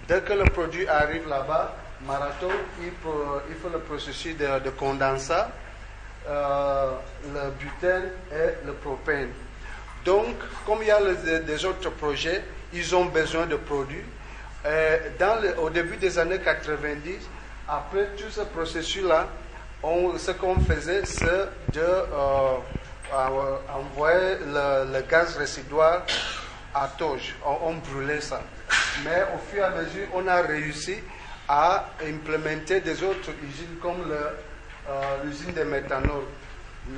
Dès que le produit arrive là-bas, Marathon, il fait le processus de condensat, le butane et le propane. Donc, comme il y a des autres projets, ils ont besoin de produits. Au début des années 90, après tout ce processus-là, ce qu'on faisait, c'est d'envoyer le gaz résidual à Toge. On brûlait ça. Mais au fur et à mesure, on a réussi à implémenter des autres usines comme l'usine de méthanol.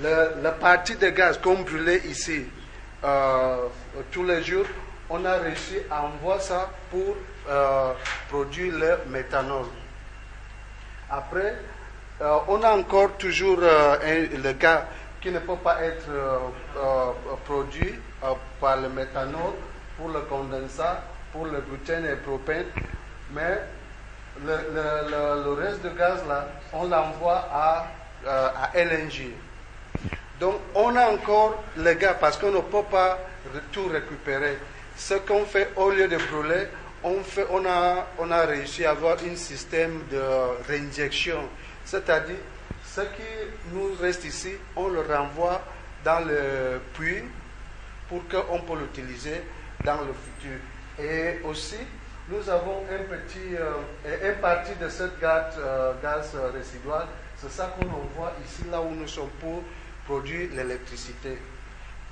la partie de gaz qu'on brûlait ici tous les jours, on a réussi à envoyer ça pour produire le méthanol. Après, on a encore toujours le gaz qui ne peut pas être produit par le méthanol pour le condensat, pour le butane et le propane, mais le reste de gaz là, on l'envoie à LNG. Donc on a encore le gaz parce qu'on ne peut pas tout récupérer. Ce qu'on fait au lieu de brûler, on a réussi à avoir un système de réinjection. C'est-à-dire, ce qui nous reste ici, on le renvoie dans le puits pour qu'on puisse l'utiliser dans le futur. Et aussi, nous avons une partie de cette gaz résidual, c'est ça qu'on envoie ici, là où nous sommes pour produire l'électricité.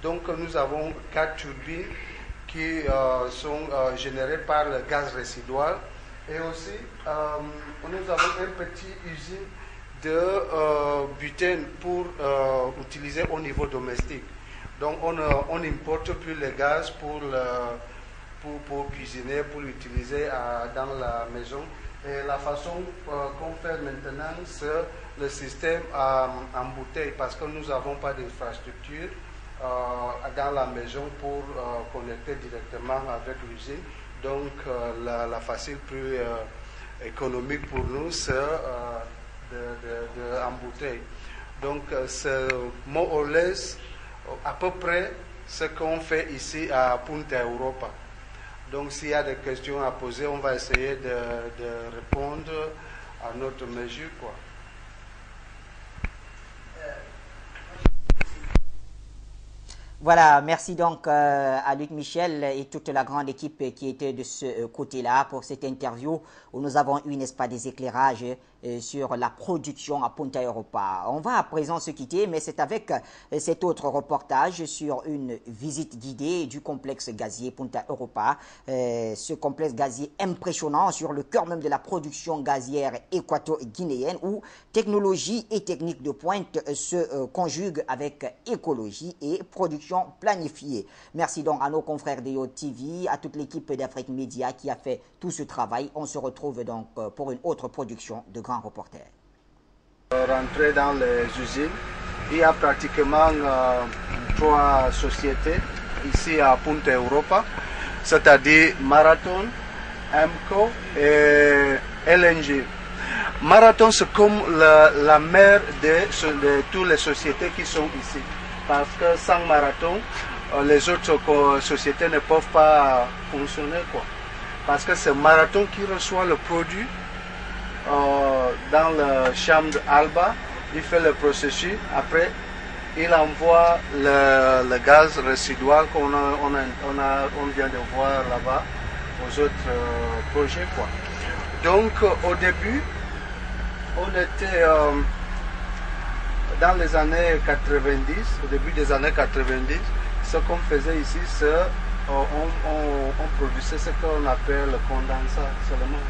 Donc nous avons 4 turbines qui sont générées par le gaz résidual. Et aussi, nous avons une petite usine de butane pour utiliser au niveau domestique. Donc on n'importe plus le gaz pour cuisiner, pour l'utiliser dans la maison. Et la façon qu'on fait maintenant, c'est le système en bouteille, parce que nous n'avons pas d'infrastructure dans la maison pour connecter directement avec l'usine. Donc la facile plus économique pour nous, c'est en bouteille. Donc c'est more or less à peu près ce qu'on fait ici à Punta Europa. Donc s'il y a des questions à poser, on va essayer de répondre à notre mesure, quoi. Voilà, merci donc à Luc Michel et toute la grande équipe qui était de ce côté-là pour cette interview où nous avons eu, n'est-ce pas, des éclairages sur la production à Punta Europa. On va à présent se quitter, mais c'est avec cet autre reportage sur une visite guidée du complexe gazier Punta Europa. Ce complexe gazier impressionnant sur le cœur même de la production gazière équato-guinéenne où technologie et technique de pointe se conjuguent avec écologie et production planifiée. Merci donc à nos confrères d'EO TV, à toute l'équipe d'Afrique Média qui a fait tout ce travail. On se retrouve donc pour une autre production de Grand Reporter. Rentrer dans les usines, il y a pratiquement 3 sociétés ici à Punta Europa, c'est-à-dire Marathon, AMCO et LNG. Marathon, c'est comme la mère de toutes les sociétés qui sont ici. Parce que sans Marathon, les autres sociétés ne peuvent pas fonctionner, quoi. Parce que c'est Marathon qui reçoit le produit dans la chambre Alba, il fait le processus, après il envoie le gaz résidual qu'on vient de voir là-bas aux autres projets, quoi. Donc au début, on était dans les années 90, au début des années 90, ce qu'on faisait ici, c'est on produisait ce qu'on appelle le condensat seulement.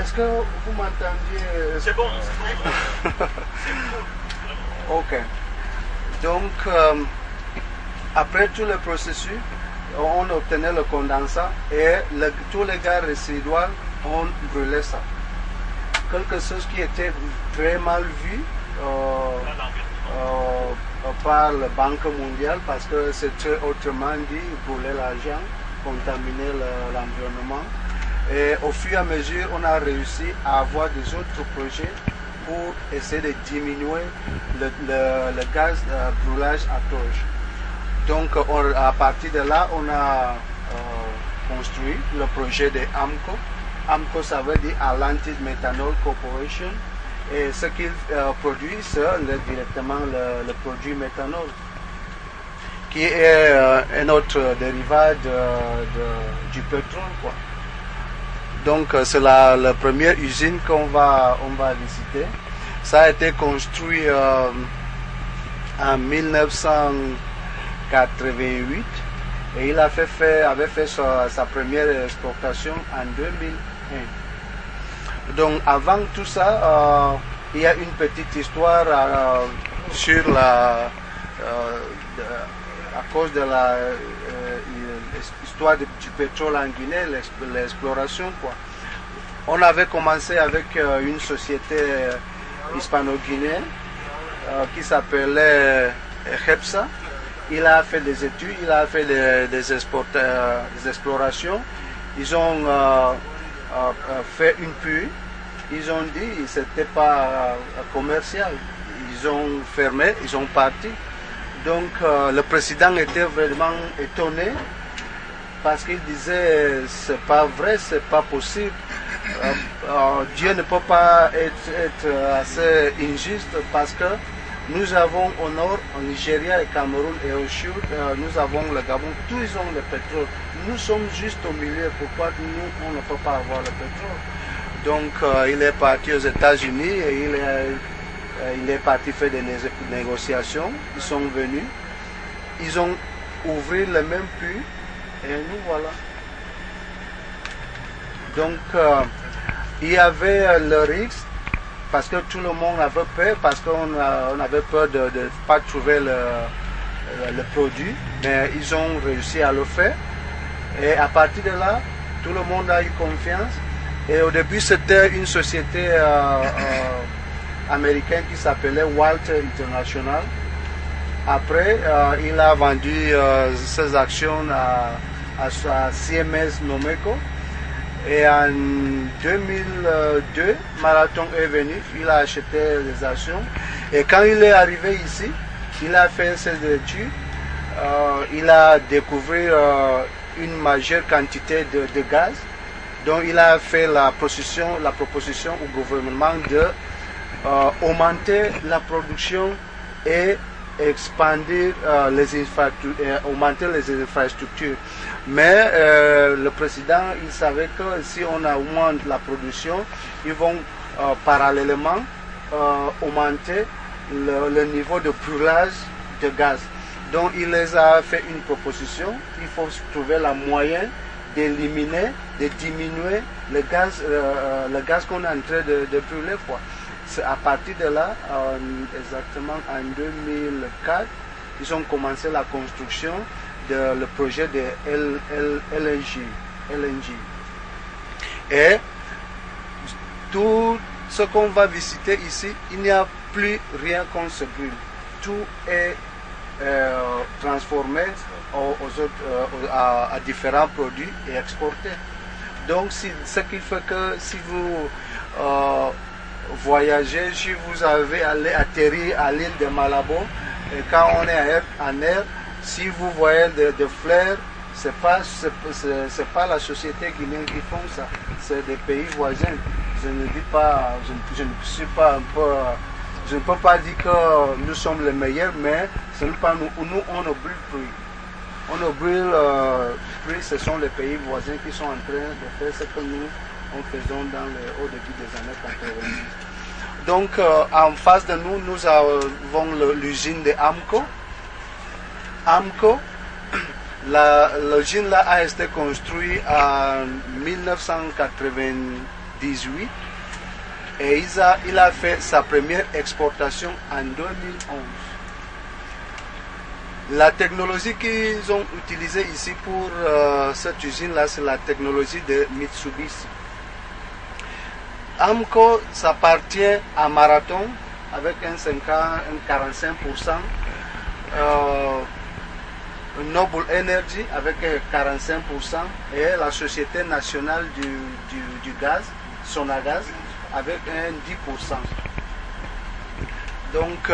Est-ce que vous m'entendiez? C'est bon, c'est bon. Ok. Donc, après tout le processus, on obtenait le condensat et tous les gaz résiduels, on brûlait ça. Quelque chose qui était très mal vu par la Banque mondiale parce que c'était autrement dit brûler l'argent, contaminer l'environnement. Et au fur et à mesure, on a réussi à avoir des autres projets pour essayer de diminuer le gaz de brûlage à torche. Donc à partir de là, on a construit le projet de AMCO. AMCO, ça veut dire Atlantic Methanol Corporation. Et ce qu'ils produisent, c'est directement le produit méthanol, qui est un autre dérivat du pétrole, quoi. Donc c'est la première usine qu'on va visiter. Ça a été construit en 1988 et il avait fait sa première exportation en 2001. Donc avant tout ça, il y a une petite histoire sur à cause de l'histoire du pétrole en Guinée, l'exploration, quoi. On avait commencé avec une société hispano-guinéenne qui s'appelait Hepsa. Il a fait des études, il a fait des explorations. Ils ont fait une puits. Ils ont dit que ce n'était pas commercial. Ils ont fermé, ils sont partis. Donc le président était vraiment étonné parce qu'il disait c'est pas vrai, c'est pas possible. Dieu ne peut pas être assez injuste parce que nous avons au nord, au Nigeria et Cameroun et au sud, nous avons le Gabon, tous ils ont le pétrole. Nous sommes juste au milieu, pourquoi nous on ne peut pas avoir le pétrole? Donc il est parti aux États-Unis et il est parti faire des négociations. Ils sont venus, ils ont ouvert le même puits et nous voilà. Donc il y avait le risque parce que tout le monde avait peur, parce qu'on avait peur de ne pas trouver le produit, mais ils ont réussi à le faire. Et à partir de là, tout le monde a eu confiance. Et au début, c'était une société américaine qui s'appelait Walter International. Après, il a vendu ses actions à CMS Nomeco. Et en 2002, Marathon est venu, il a acheté les actions. Et quand il est arrivé ici, il a fait ses études. Il a découvert une majeure quantité de gaz. Donc il a fait la proposition au gouvernement d'augmenter la production et expandir augmenter les infrastructures. Mais le président, il savait que si on augmente la production, ils vont parallèlement augmenter le niveau de brûlage de gaz. Donc il les a fait une proposition, il faut trouver la moyen d'éliminer, de diminuer le gaz qu'on est en train de brûler, quoi. C'est à partir de là, exactement en 2004, ils ont commencé la construction le projet de LNG. Et tout ce qu'on va visiter ici, il n'y a plus rien qu'on se brûle. Tout est transformé à différents produits et exporté. Donc ce qui fait que si vous voyagez, si vous avez atterri à l'île de Malabo, et quand on est en air, si vous voyez des fleurs, c'est pas la société guinéenne qui font ça, c'est des pays voisins. Je ne dis pas, je ne suis pas un peu, je ne peux pas dire que nous sommes les meilleurs, mais ce n'est pas nous, on ne brûle plus. On ne brûle plus, ce sont les pays voisins qui sont en train de faire ce que nous faisons au début des années 90. Donc en face de nous, nous avons l'usine de Amco. Amco, l'usine là a été construite en 1998 et il a fait sa première exportation en 2011. La technologie qu'ils ont utilisée ici pour cette usine là, c'est la technologie de Mitsubishi. Amco, ça appartient à Marathon avec un 45%. Noble Energy avec 45% et la Société nationale du gaz, Sonagaz, avec un 10%. Donc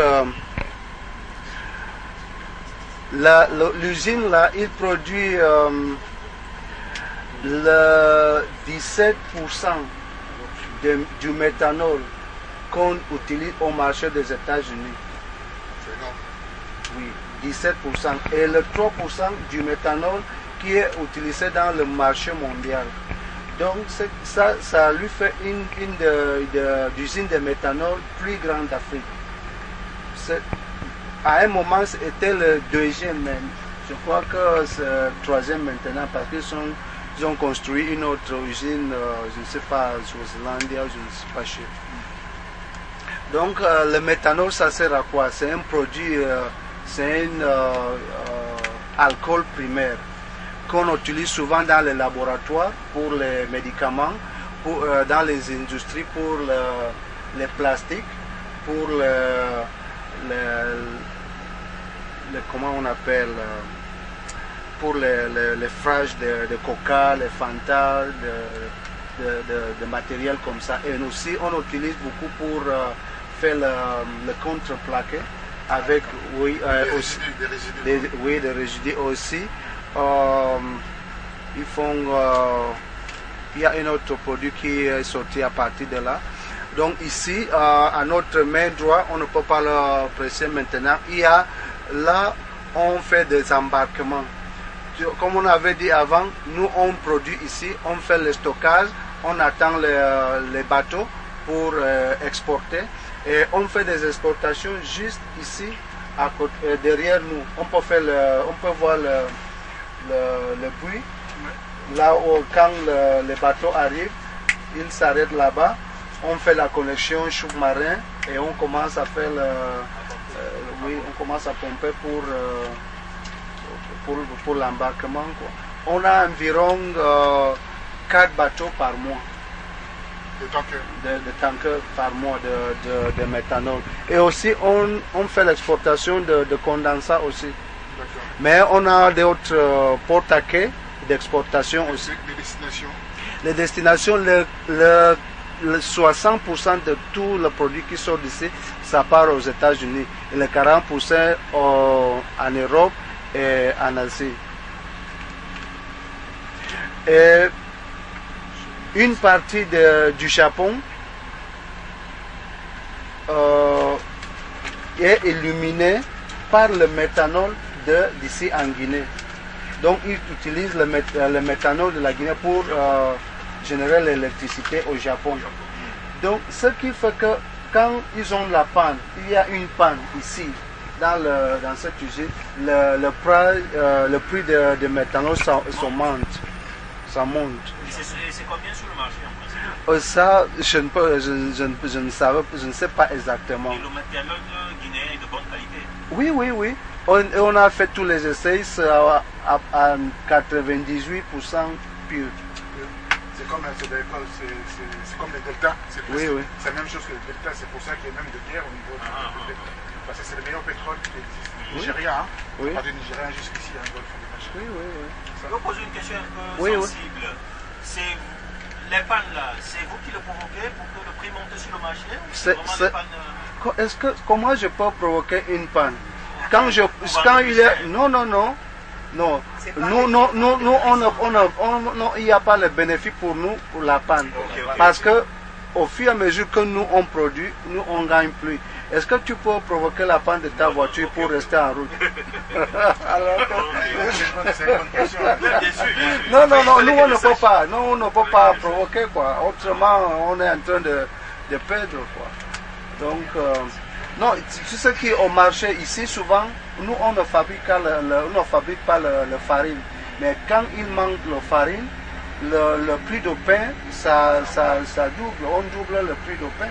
l'usine là, il produit le 17% du méthanol qu'on utilise au marché des États-Unis. Oui. 17% et le 3% du méthanol qui est utilisé dans le marché mondial. Donc ça lui fait une usine de méthanol plus grande d'Afrique. À un moment c'était le deuxième même. Je crois que c'est le troisième maintenant parce qu'ils ont construit une autre usine, je ne sais pas, Swazilandia, je ne sais pas chez. Donc le méthanol, ça sert à quoi? C'est un produit, c'est un alcool primaire qu'on utilise souvent dans les laboratoires pour les médicaments, dans les industries pour les plastiques, pour comment on appelle, pour les frages de Coca, les Fanta, de matériel comme ça. Et aussi, on utilise beaucoup pour faire le contreplaqué avec, oui, aussi, des résidus aussi. Ils font, il y a un autre produit qui est sorti à partir de là. Donc ici, à notre main droite, on ne peut pas le presser maintenant. Il y a là, on fait des embarquements. Comme on avait dit avant, nous on produit ici, on fait le stockage, on attend les bateaux pour exporter et on fait des exportations juste ici, à côté, derrière nous. On peut voir le bruit. Là où quand les bateaux arrivent, ils s'arrêtent là-bas. On fait la connexion sous-marin et on commence à faire oui, on commence à pomper pour l'embarquement. On a environ 4 bateaux par mois. De tankers par mois de méthanol. Et aussi, on fait l'exportation de condensat aussi. Mais on a d'autres ports à quai d'exportation aussi. Les destinations? Les destinations, le 60% de tout le produit qui sort d'ici, ça part aux États-Unis. Et le 40% en Europe et en Asie. Et une partie du Japon est illuminée par le méthanol d'ici en Guinée. Donc ils utilisent le méthanol de la Guinée pour générer l'électricité au Japon. Donc ce qui fait que quand ils ont la panne, il y a une panne ici dans cette usine, le prix de méthanol ça monte. Et c'est combien sur le marché en principe? Ça, je ne sais pas exactement. Et le méthanol guinéen est de bonne qualité? Oui. On a fait tous les essais à 98% pur. C'est comme le delta. Oui. C'est la même chose que le delta. C'est pour ça qu'il y a même de guerre au niveau du delta. Parce que c'est le meilleur pétrole qui existe. Nigeria, oui. Pas de Nigeria jusqu'ici, un golfe du Machine. Oui. Je vais poser une question un peu sensible. Les pannes là, c'est vous qui le provoquez pour que le prix monte sur le marché? Ou c'est vraiment les pannes... Comment je peux provoquer une panne? Quand il y a... Non, il n'y a pas de bénéfice pour nous pour la panne. Parce que au fur et à mesure que nous on produit, nous on gagne plus. Est-ce que tu peux provoquer la panne de ta voiture pour rester en route? Non, nous on ne peut pas. Nous on ne peut pas provoquer quoi. Autrement on est en train de perdre quoi. Donc non, c'est ce qui est au marché ici souvent. Nous on ne fabrique pas le farine. Mais quand il manque le farine, le prix de pain ça double. On double le prix de pain.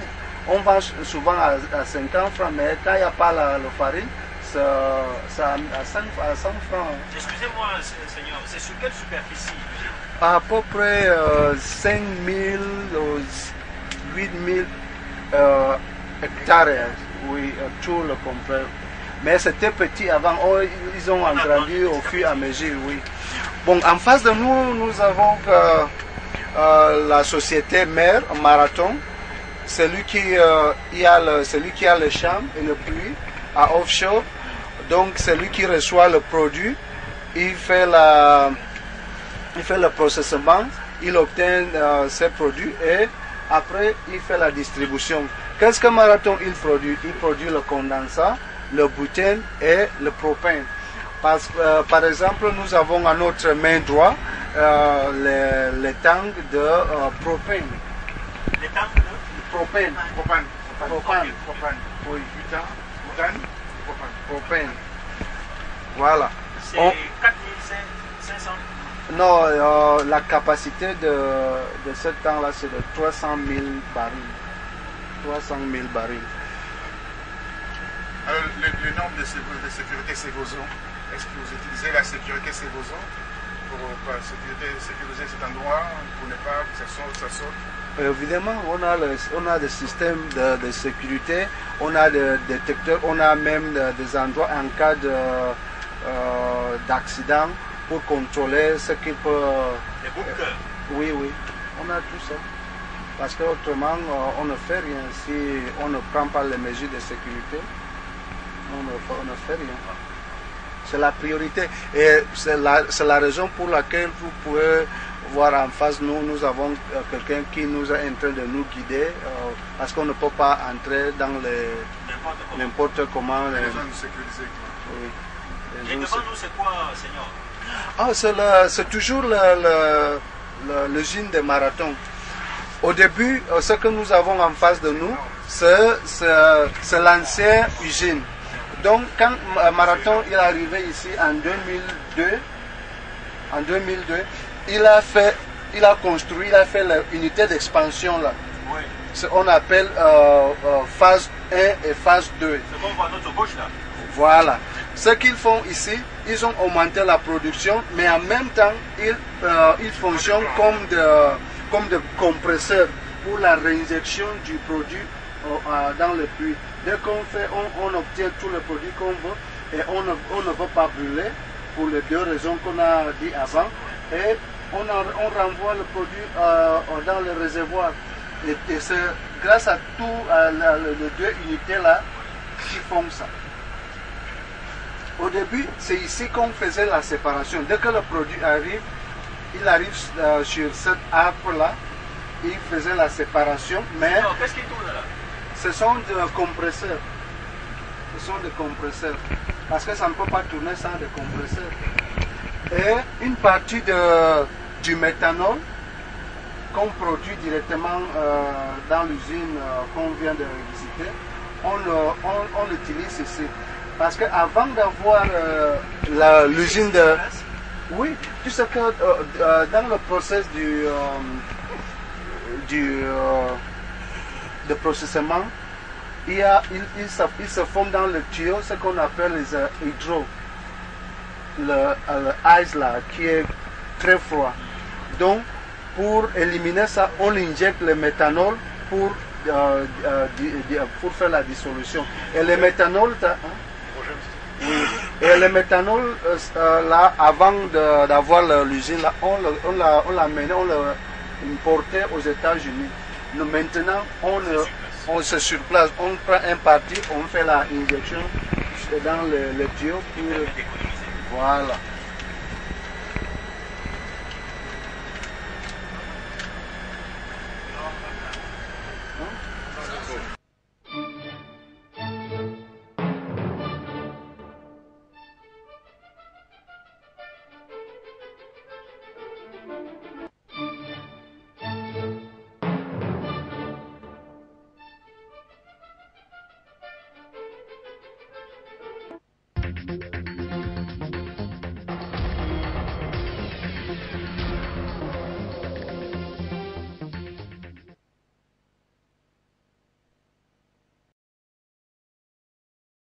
On vend souvent à 50 francs, mais quand il n'y a pas le farine, c'est à 100 francs. Excusez-moi, Seigneur, c'est sur quelle superficie? À peu près 5000 ou 8000 hectares, oui, tout le complet. Mais c'était petit avant, ils ont agrandi au fur et à mesure, oui. Bon, en face de nous, nous avons la société mère, Marathon. Celui qui a le champ et le puits à offshore, donc celui qui reçoit le produit, il fait le processement, il obtient ses produits et après il fait la distribution. Qu'est-ce que Marathon il produit? Il produit le condensat, le butane et le propane. Par exemple, nous avons à notre main droite les tanks de propane. Les tanks de propane. Oui. Butane, propane. Voilà. C'est 4500. Non, la capacité de ce tank-là, c'est de 300 000 barils. 300 000 barils. Alors, le nom de sécurité Sevozo, est-ce que vous utilisez la sécurité Sevozo pour sécuriser cet endroit, pour ne pas que ça saute? Évidemment, on a des systèmes de sécurité, on a des détecteurs, on a même des endroits en cas d'accident pour contrôler ce qui peut... Les bunkers. Oui, on a tout ça. Parce qu'autrement, on ne fait rien. Si on ne prend pas les mesures de sécurité, on ne fait rien. C'est la priorité. Et c'est la raison pour laquelle vous pouvez voir en face nous avons quelqu'un qui nous est en train de nous guider, parce qu'on ne peut pas entrer dans n'importe comment. Les zones sécurisées. Oui. Et devant nous, c'est quoi, Seigneur? C'est toujours l'usine de Marathon. Au début, ce que nous avons en face de nous, c'est l'ancienne usine. Donc, quand Marathon est arrivé ici en 2002, il a construit, il a fait l'unité d'expansion là. Oui. On appelle phase 1 et phase 2. C'est qu'on voit à notre gauche là. Voilà. Ce qu'ils font ici, ils ont augmenté la production, mais en même temps, ils fonctionnent comme de compresseurs pour la réinjection du produit dans le puits. Dès qu'on fait, on obtient tout le produit qu'on veut et on ne veut pas brûler pour les deux raisons qu'on a dit avant. Et on renvoie le produit dans le réservoir. Et c'est grâce à tout les deux unités là qui font ça. Au début, c'est ici qu'on faisait la séparation. Dès que le produit arrive, il arrive sur cet arbre-là, il faisait la séparation, mais qu'est-ce qui tourne là? Ce sont des compresseurs. Ce sont des compresseurs. Parce que ça ne peut pas tourner sans des compresseurs. Et une partie du méthanol qu'on produit directement dans l'usine qu'on vient de visiter, on l'utilise ici. Parce qu'avant d'avoir l'usine de... Oui, tu sais que dans le process de processement, il se forme dans le tuyau ce qu'on appelle les hydro, le ice là, qui est très froid. Donc, pour éliminer ça, on injecte le méthanol pour faire la dissolution. Et le méthanol, et le méthanol là, avant d'avoir l'usine, on l'a mené, on l'a importé aux États-Unis. Maintenant, on se surplace, on prend un parti, on fait la injection dans le tuyau pour... Voilà.